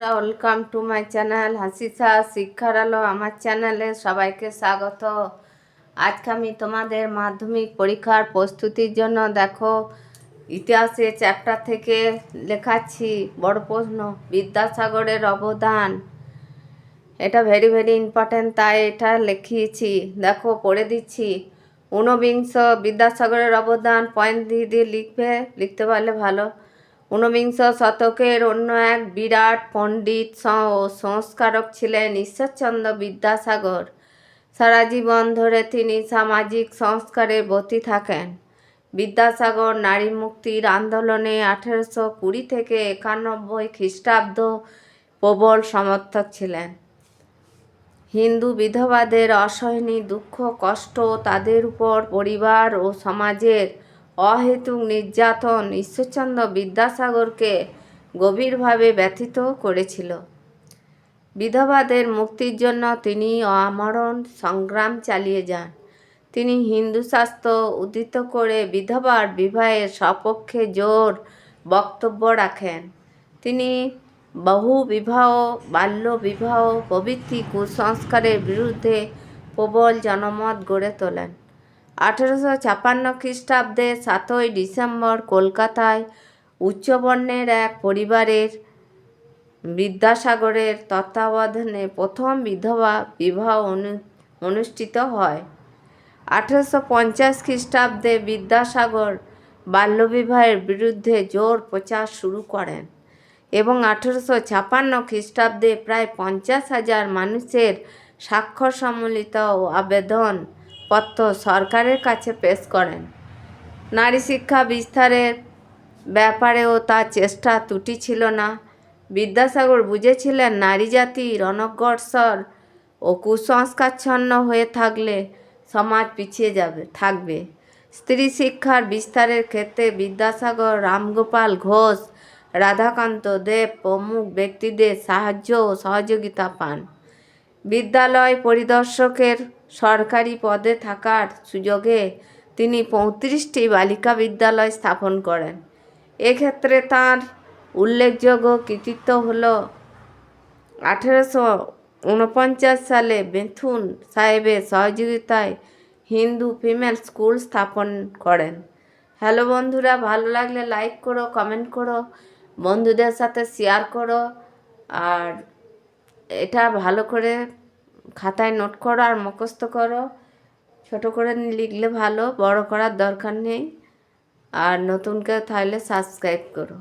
Welcome to my channel হাসিসা শিক্ষার আলো। আমার চ্যানেলে সবাইকে স্বাগত। আজকে আমি তোমাদের মাধ্যমিক পরীক্ষার প্রস্তুতির জন্য দেখো ইতিহাসের চ্যাপ্টার থেকে লেখাচ্ছি বড় প্রশ্ন, বিদ্যাসাগরের অবদান। এটা ভেরি ভেরি ইম্পর্টেন্ট, তাই এটা লিখিয়েছি। দেখো পড়ে দিচ্ছি। ঊনবিংশ বিদ্যাসাগরের অবদান পয়েন্ট দিয়ে দিয়ে লিখতে পারলে ভালো। ঊনবিংশ শতকের অন্য এক বিরাট পণ্ডিত ও সংস্কারক ছিলেন ঈশ্বরচন্দ্র বিদ্যাসাগর। সারা জীবন ধরে তিনি সামাজিক সংস্কারে ব্রতী থাকেন। বিদ্যাসাগর নারী মুক্তির আন্দোলনে 1820 থেকে 91 খ্রিস্টাব্দ প্রবল সমর্থক ছিলেন। হিন্দু বিধবাদের অসহনীয় দুঃখ কষ্ট, তাদের উপর পরিবার ও সমাজের অহেতুক নির্যাতন ঈশ্বরচন্দ্র বিদ্যাসাগরকে গভীরভাবে ব্যথিত করেছিল। বিধবাদের মুক্তির জন্য তিনি আমরণ সংগ্রাম চালিয়ে যান। তিনি হিন্দু শাস্ত্র উদ্ধৃত করে বিধবার বিবাহের সপক্ষে জোর বক্তব্য রাখেন। তিনি বহু বিবাহ, বাল্য বিবাহ প্রভৃতি কুসংস্কারের বিরুদ্ধে প্রবল জনমত গড়ে তোলেন। 1856 খ্রিস্টাব্দে 7ই ডিসেম্বর কলকাতায় উচ্চবর্ণের এক পরিবারের বিদ্যাসাগরের তত্ত্বাবধানে প্রথম বিধবা বিবাহ অনুষ্ঠিত হয়। 1850 খ্রিস্টাব্দে বিদ্যাসাগর বাল্যবিবাহের বিরুদ্ধে জোর প্রচার শুরু করেন এবং 1856 খ্রিস্টাব্দে প্রায় 50,000 মানুষের স্বাক্ষর সম্মিলিত আবেদন পত্র সরকারের কাছে পেশ করেন। নারী শিক্ষা বিস্তারের ব্যাপারেও তার চেষ্টা ত্রুটি ছিল না। বিদ্যাসাগর বুঝেছিলেন নারী জাতির অনগ্রসর ও কুসংস্কারচ্ছন্ন হয়ে থাকলে সমাজ পিছিয়ে থাকবে। স্ত্রী শিক্ষার বিস্তারের ক্ষেত্রে বিদ্যাসাগর রামগোপাল ঘোষ, রাধাকান্ত দেব প্রমুখ ব্যক্তিদের সাহায্য ও সহযোগিতা পান। বিদ্যালয় পরিদর্শকের সরকারি পদে থাকার সুযোগে তিনি 35টি বালিকা বিদ্যালয় স্থাপন করেন। এক্ষেত্রে তাঁর উল্লেখযোগ্য কৃতিত্ব হল 1849 সালে বেথুন সাহেবের সহযোগিতায় হিন্দু ফিমেল স্কুল স্থাপন করেন। হ্যালো বন্ধুরা, ভালো লাগলে লাইক করো, কমেন্ট করো, বন্ধুদের সাথে শেয়ার করো, আর এটা ভালো করে খাতায় নোট করো আর মুখস্থ করো। ছোট করে লিখলে ভালো, বড় করার দরকার নেই। আর নতুন কেউ থাকলে সাবস্ক্রাইব করো।